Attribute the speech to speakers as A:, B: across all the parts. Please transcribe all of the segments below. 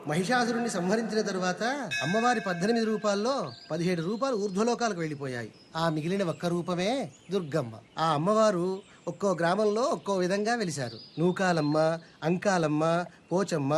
A: మహిషాసురుణ్ణి సంహరించిన తరువాత అమ్మవారి 18 రూపాల్లో 17 రూపాలు ఊర్ధ్వలోకాలకు వెళ్ళిపోయాయి. ఆ మిగిలిన ఒక్క రూపమే దుర్గమ్మ. ఆ అమ్మవారు ఒక్కో గ్రామంలో ఒక్కో విధంగా వెలిశారు. నూకాలమ్మ, అంకాలమ్మ, పోచమ్మ,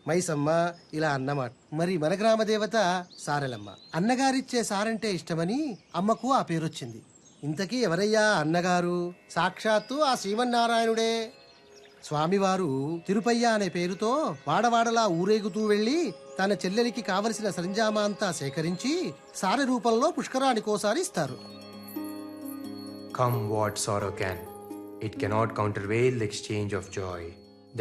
A: మైసమ్మ ఇలా అన్నమాట. మరి మన గ్రామ దేవత సారెలమ్మ. అన్నగారిచ్చే సారంటే ఇష్టమని అమ్మకు ఆ పేరొచ్చింది. ఇంతకీ ఎవరయ్యా అన్నగారు? సాక్షాత్తు ఆ శ్రీమన్నారాయణుడే. స్వామివారు తిరుపయ్య అనే పేరుతో వాడవాడలా ఊరేగుతూ వెళ్లి తన చెల్లెలికి కావలసిన సరంజామా అంతా సేకరించి సారె రూపంలో పుష్కరానికోసారి ఇస్తారు.
B: Come what sorrow can, it cannot countervail the exchange of joy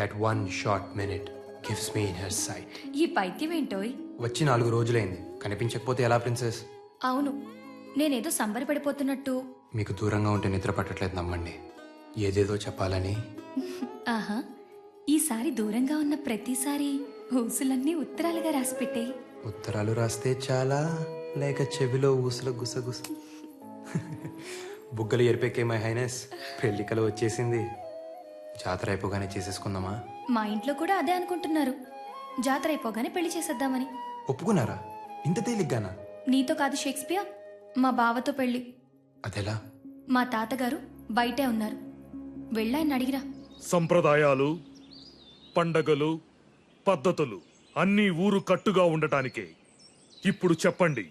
B: that one short minute gives me in her sight.
C: ఈ పైత్యం ఏంటోయ్?
B: వచ్చి 4 రోజులైంది, కనిపించకపోతే ఎలా ప్రిన్సెస్?
C: అవును, నేనేదో సంబరపడిపోతున్నట్టు.
B: మీకు దూరంగా ఉంటే నిద్ర పట్టట్లేదు, నమ్మండి. ఏదేదో చెప్పాలని.
C: ఆహా, ఈసారి దూరంగా ఉన్న ప్రతిసారి ఊసులన్నీ ఉత్తరాలుగా రాసిపెట్టే.
B: ఉత్తరాలు రాస్తే చాలా, లేక చెవిలో ఊసుల గుసగుస? బుగ్గలు ఎరిపెక్కే మై హైనెస్, పెళ్లికలు వచ్చేసింది. జాతర అయిపోగానే చేసేసుకుందామా?
C: మా ఇంట్లో కూడా అదే అనుకుంటున్నారు, జాతర అయిపోగానే పెళ్లి చేసేద్దామని.
B: ఒప్పుకున్నారా? ఇంత తేలిగ్గానా?
C: నీతో కాదు షేక్స్పియర్, మా బావతో పెళ్లి.
B: అదెలా?
C: మా తాతగారు బయటే ఉన్నారు, వెళ్ళాయని అడిగిరా.
D: సంప్రదాయాలు, పండగలు, పద్ధతులు అన్నీ ఊరు కట్టుగా ఉండటానికే. ఇప్పుడు చెప్పండి,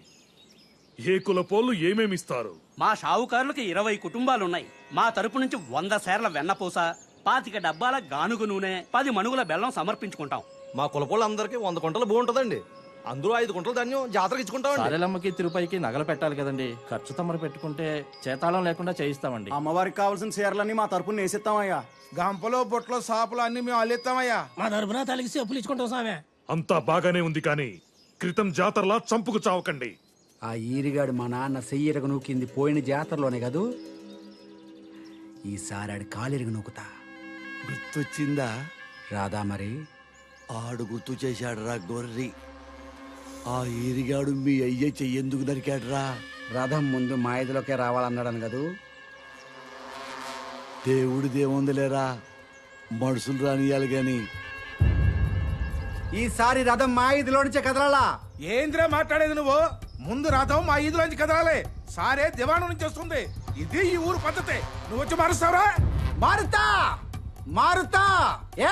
D: ఏ కులపోళ్ళు ఏమేమిస్తారు?
E: మా షావుకారులకి 20 కుటుంబాలున్నాయి. మా తరపు నుంచి 100 సేర్ల వెన్నపూస, 25 డబ్బాల గానుగు నూనె, 10 మణుగుల బెల్లం సమర్పించుకుంటాం.
F: మా కులపోళ్ళందరికీ 100 కుంటలు భూ ఉంటుందండి. అందులో 5 కుంటలు ధాన్యం జాతరకి ఇచ్చుకుంటామండి.
G: సారెలమ్మకి తిరుపతికి నగలు పెట్టాలి కదండి, ఖర్చు తమరు పెట్టుకుంటే చేతాళం లేకుండా చేయిస్తామండి.
H: అమ్మవారికి కావాల్సిన చీరలన్నీ మా తరపున వేసిస్తామయ్యా.
I: గంపలో బొట్లో సాపులు అన్ని మేము అల్లిస్తామయ్యా.
J: మా తరపున తలకి చెప్పులు ఇచ్చుకుంటాం సామె.
D: అంతా బాగానే ఉంది, కానీ క్రితం జాతరలా చంపుకు చావకండి.
H: ఆ ఈరిగాడు మా నాన్న సెయ్యరగ నూకింది పోయిన జాతరలోనే కదూ. ఈసారి ఆడి కాలిరగ నూకుతా.
K: గుర్తొచ్చిందా?
H: రాదా మరి?
K: ఆడు గుర్తు చేశాడు రా గొర్రి. ఆ ఈరిగాడు మీ అయ్య చెయ్యేందుకు నరికాడురా?
H: రథం ముందు మా ఇదిలోకే రావాలన్నాడని కదూ.
K: దేవుడిదేముందిలేరా, మనుషులు రానియాలి గాని.
H: ఈసారి రథం మా ఇదిలో నుంచే కదలాలా.
I: ఏంద్రా మాట్లాడేది నువ్వు? ముందు రథం మా ఈదులోంచి కదలాలి. సారే దివాణం నుంచి వస్తుంది. ఇది ఈ ఊరు పద్ధతి. నువ్వు వచ్చి మారుస్తావురా?
H: మారుతా మారుతా. ఏ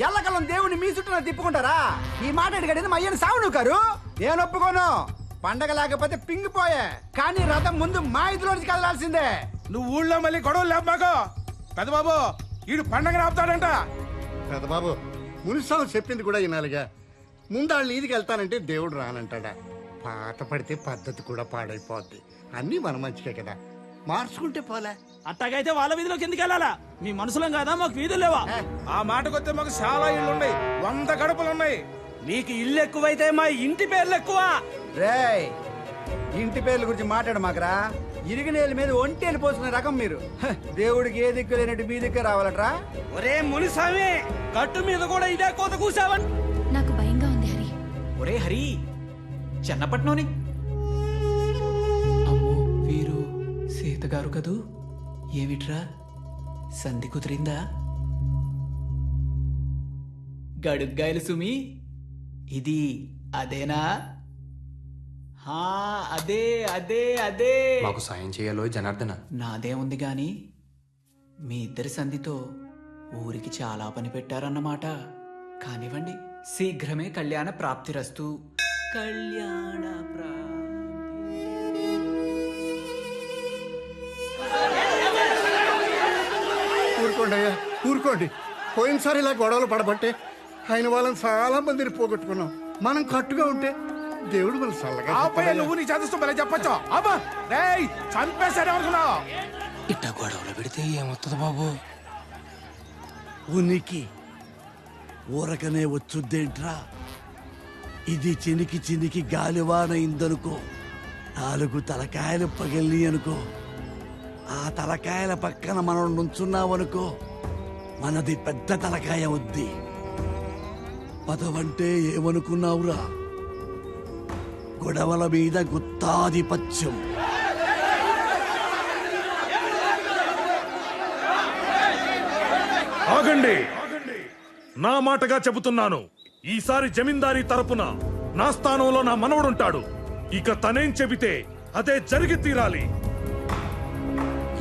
H: ఎల్లకల్లం దేవుడిని మీ చుట్టూ తిప్పుకుంటారా? ఈ మాట అడిగేది మా అయ్యని సావు నువ్వు. నేను ఒప్పుకోను. పండగ లేకపోతే పింగిపోయే, కానీ రథం ముందు మా ఇదిలో నుంచి కదలాల్సిందే.
I: నువ్వు ఊళ్ళో మళ్ళీ గొడవలు లేవు మాకు. పెద్దబాబు, ఈడు పండగ ఆపుతాడంట.
K: పెద్దబాబు, మునిస్వామి చెప్పింది కూడా వినాలిగా. ముందాళ్ళు ఈదికి వెళ్తానంటే దేవుడు రానంటాడా? పాట పడితే పద్ధతి కూడా పాడైపోద్ది. అన్నీ మన మంచికే కదా, మార్చుకుంటే పోలే.
J: అట్టగైతే వాళ్ళ వీధిలోకి ఎందుకు వెళ్ళాలా? మీ మనుషులం కాదా, మాకు వీధులు లేవా?
I: ఆ మాటకొస్తే మాకు చాలా ఇళ్ళు ఉన్నాయి, 100 గడపలున్నాయి.
E: నీకు ఇల్లు ఎక్కువైతే మా ఇంటి పేర్లు ఎక్కువ.
H: రేయ్, ఇంటి పేర్ల గురించి మాట్లాడు మాకరా. ఇరిగినేళ్ళ మీద ఒంటేలు పోసిన రకం మీరు. దేవుడికి ఏ దిక్కు లేనట్టు మీ దిక్కు రావాలట్రా.
E: ఒరే మునిస్వామి, గట్టు మీద కూడా ఇదే కోత కూసావని
C: నాకు భయంగా ఉంది హరి.
J: ఒరే హరి, చెన్నపట్నంని అమ్మో వీరు సీతగారు కదూ. ఏమిట్రా సంధి కుదిరిందా? గడుగ్గాయలు సుమి, ఇది అదేనా? అదే అదే అదే.
B: మాకు సాయం చేయాలో జనార్దన.
J: నాదే ఉంది గాని మీ ఇద్దరి సంధితో ఊరికి చాలా పని పెట్టారన్నమాట. కానివ్వండి, శీఘ్రమే కళ్యాణ ప్రాప్తిరస్తు. కళ్యాణ
K: ఊరుకోండి అయ్యా, ఊరుకోండి. పోయినసారి ఇలా గొడవలు పడబట్టే ఆయన వాళ్ళని చాలా మందిని పోగొట్టుకున్నాం. మనం కట్టుగా ఉంటే దేవుడు మన సల్లగా.
I: నువ్వు నీ చదువుతూ మళ్ళీ చెప్పొచ్చు. అబ్బా రేయ్, చంపేశాడు అనుకున్నావు.
J: ఇట్ట గొడవలు పెడితే ఏమవుతుంది బాబు?
K: ఉనికి ఊరకనే వచ్చుద్దేంట్రా? ఇది చినికి చినికి గాలివాన ఇందనుకో, 4 తలకాయలు పగిలి అనుకో, ఆ తలకాయల పక్కన మనం నుంచున్నామనుకో, మనది పెద్ద తలకాయ వద్ది. పదవంటే ఏమనుకున్నావురా? గొడవల మీద గుత్తాధిపత్యం.
D: ఆగండి, నా మాటగా చెబుతున్నాను. ఈసారి జమీందారీ తరపున నా స్థానంలో నా మనవడుంటాడు. ఇక తనేం చెబితే అదే జరిగి తీరాలి.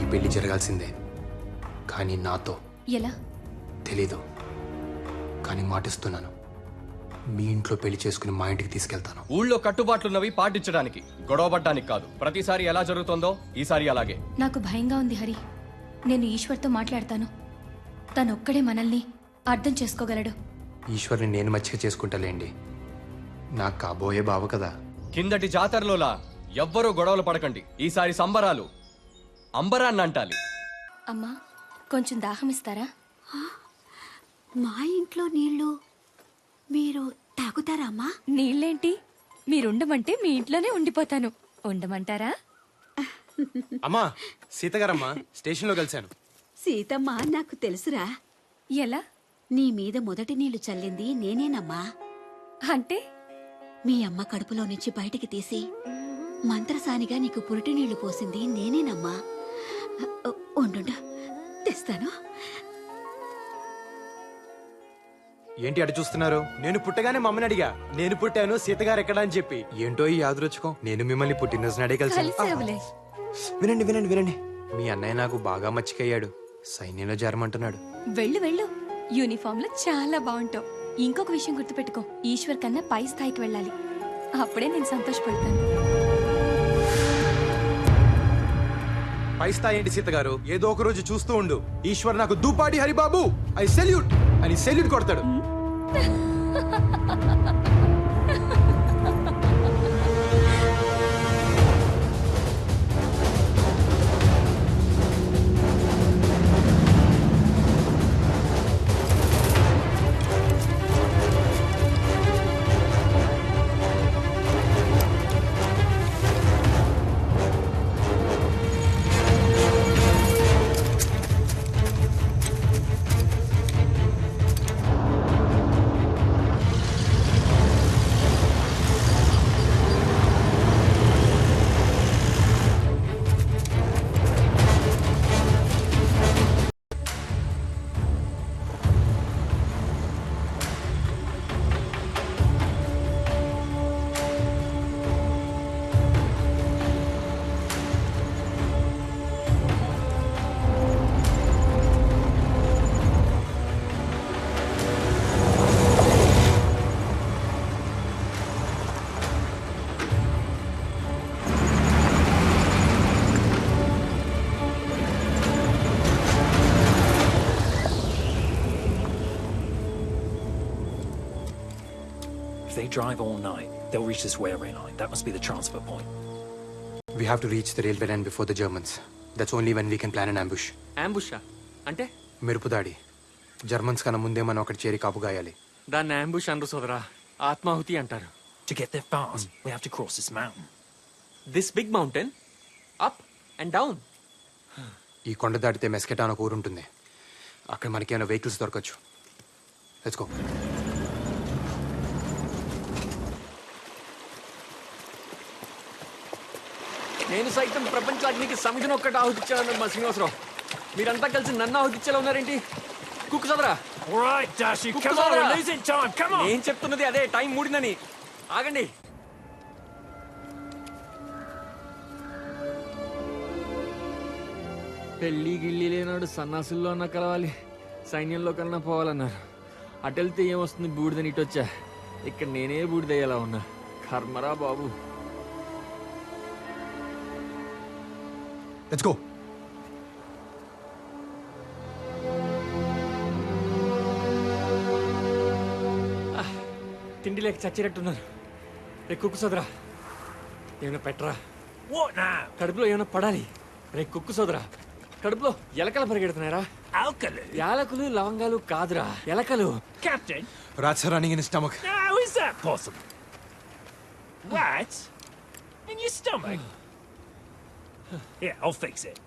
B: ఈ పెళ్లి జరగాల్సిందే, కానీ నాతో.
C: ఎలా?
B: తెలీదు, కానీ మాటిస్తున్నాను. మీ ఇంట్లో పెళ్లి చేసుకుని మా ఇంటికి తీసుకెళ్తాను.
L: ఊళ్ళో కట్టుబాట్లున్నవి పాటించడానికి, గొడవపడ్డానికి కాదు. ప్రతిసారి ఎలా జరుగుతుందో ఈసారి అలాగే.
C: నాకు భయంగా ఉంది హరి. నేను ఈశ్వర్తో మాట్లాడతాను. తనొక్కడే మనల్ని అర్థం చేసుకోగలడు.
B: ఈశ్వర్ని నేను మచ్చిక చేసుకుంటాలేండి. నాకు కాబోయే బావ కదా.
L: కిందటి జాతరలోలా ఎవ్వరూ గొడవలు పడకండి. ఈసారి సంబరాలు అంబరాన్ని అంటాలి.
C: అమ్మా, కొంచెం దాహం ఇస్తారా?
M: మా ఇంట్లో నీళ్లు మీరు తాగుతారా అమ్మా?
C: నీళ్ళేంటి, మీరుండమంటే మీ ఇంట్లోనే ఉండిపోతాను. ఉండమంటారా?
B: అమ్మా, సీతగారమ్మా, స్టేషన్లో కలిశాను.
M: సీతమ్మ నాకు తెలుసురా.
C: ఎలా?
M: నీ మీద మొదటి నీళ్లు చల్లింది నేనేనమ్మా.
C: అంటే
M: మీ అమ్మ కడుపులో నుంచి బయటికి తీసి మంత్రసానిగా నీకు పురిటి నీళ్లు పోసింది నేనేనమ్మా. ఉండు, తెస్తాను.
B: ఏంటి అటు చూస్తున్నారు? నేను పుట్టగానే మమ్మని అడిగా, నేను పుట్టాను సీతగారు ఎక్కడా అని చెప్పి. ఏంటో ఈ యాదృచ్ఛికం, నేను మిమ్మల్ని పుట్టినరోజు నాడే కలిసి. వినండి వినండి వినండి, మీ అన్నయ్య నాకు బాగా మచ్చికయ్యాడు. సైన్యంలో చేరమంటున్నాడు.
C: వెళ్ళు వెళ్ళు, యూనిఫామ్ లో చాలా బాగుంటావు. ఇంకొక విషయం గుర్తుపెట్టుకో, ఈశ్వర్ కన్నా పై స్థాయికి వెళ్ళాలి. అప్పుడే నేను సంతోషపడతాను.
B: పై స్థాయి ఏంటి సీతగారు? ఏదో ఒక రోజు చూస్తూ ఉండు, ఈశ్వర్ నాకు దూపాడి హరిబాబు ఐ సెల్యూట్ అని సెల్యూట్ కొడతాడు.
N: If they drive all night, they'll reach this railway line. That must be the transfer point.
B: We have to reach the railway line before the Germans. That's only when we can plan an ambush.
O: అంబుషా అంటే?
B: మెరుపుదాడి. Germans కన్నా ముందే మనం అక్కడ చేరి కాపు గాయాలి.
O: దాన్ని ambush అనరు సోదరా, ఆత్మాహుతి అంటారు.
N: To get there fast, we have to cross this mountain.
O: This big mountain, up and down.
B: ఈ కొండ దాటితే మెస్కెటా అని ఒక ఊరు ఉంటుంది. అక్కడ మనకేమైనా వెహికల్స్ దొరకచ్చు. Let's go.
O: నేను సైతం ప్రపంచానికి సమిధిని ఒక్కటి ఆహుతిచ్చాను మా శ్రీనివాసరావు. మీరంతా కలిసి నన్ను ఆహుతిచ్చేలా ఉన్నారేంటి? కుక్కు సదరా. నేను చెప్తున్నది అదే, టైం మూడిందని. ఆగండి. పెళ్లి గిళ్ళి లేనాడు సన్నాసుల్లో అన్నా కలవాలి, సైన్యంలో కన్నా పోవాలన్నారు. అటెళ్తే ఏమొస్తుంది బూడిదని ఇటొచ్చా. ఇక్కడ నేనే బూడిదయ్యేలా ఉన్నా. కర్మరా బాబు.
B: Let's go.
O: తిండి లేక చచ్చినట్టున్నారు. రే కుక్కు సోదరా, ఏమైనా పెట్టరా. కడుపులో ఏమైనా పడాలి. రే కుక్కు సోదరా, కడుపులో ఎలకలు పరిగెడుతున్నారా? యాలకులు లవంగాలు కాదురా, ఎలకలు.
N: Captain,
B: Rats are running in his stomach.
N: how is that possible? Rats in your stomach? Yeah, I'll fix it.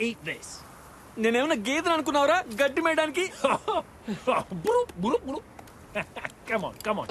N: Eat this.
O: నేనేమన్నా గేదెను అనుకున్నావురా గడ్డి మేయడానికి?
N: Come on, come on.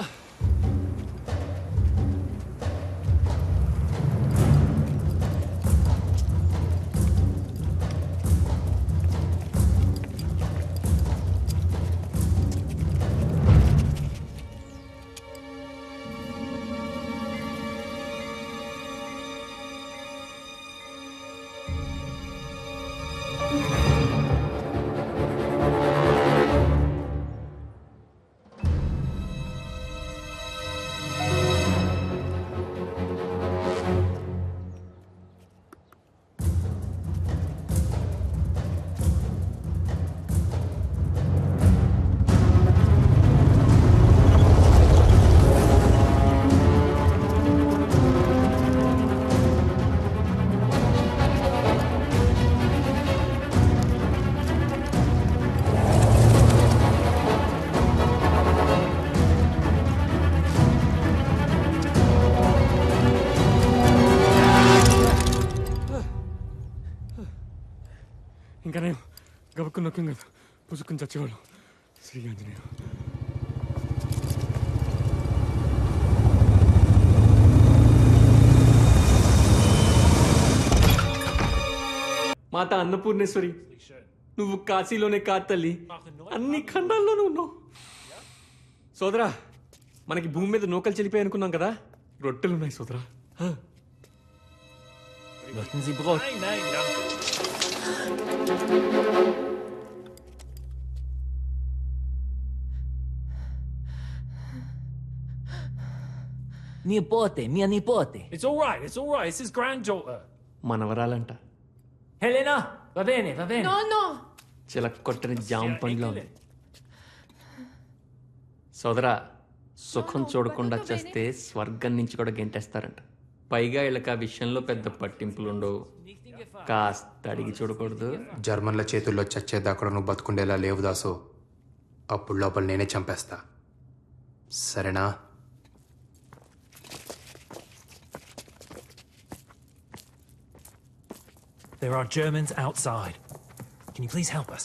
O: తవ్వుకుని నొక్కం కదా పుసుకుని చచ్చేవాళ్ళం. శ్రీ ఆంజనేయ. మాత అన్నపూర్ణేశ్వరి, నువ్వు కాశీలోనే కాదు తల్లి, అన్ని ఖండాల్లోనూ ఉన్నావు. సోదరా, మనకి భూమి మీద నూకలు చెల్లిపోయి అనుకున్నాం కదా, రొట్టెలున్నాయి సోదరా.
N: Möchten Sie Brot? Nein, nein, danke.
J: Nipote, mia nipote.
N: It's all right, it's all right. It's his granddaughter.
O: మనవరాలంట.
N: Helena, va bene, va bene.
J: No, no.
O: చిలక్కొట్టని జామ పండ్లో ఉంది. సోదరా, సుఖం చూడకుండా చేస్తే స్వర్గం నుంచి కూడా గెంటేస్తారంట. పైగా వీళ్ళకి ఆ విషయంలో పెద్ద పట్టింపులుండవు. కాస్త అడిగి చూడకూడదు.
B: జర్మన్ల చేతుల్లో చచ్చేదా కూడా నువ్వు బతుకుండేలా లేవు దాసు. అప్పుడు లోపల నేనే చంపేస్తా. సరేనా?
N: There are Germans outside. Can you please help us?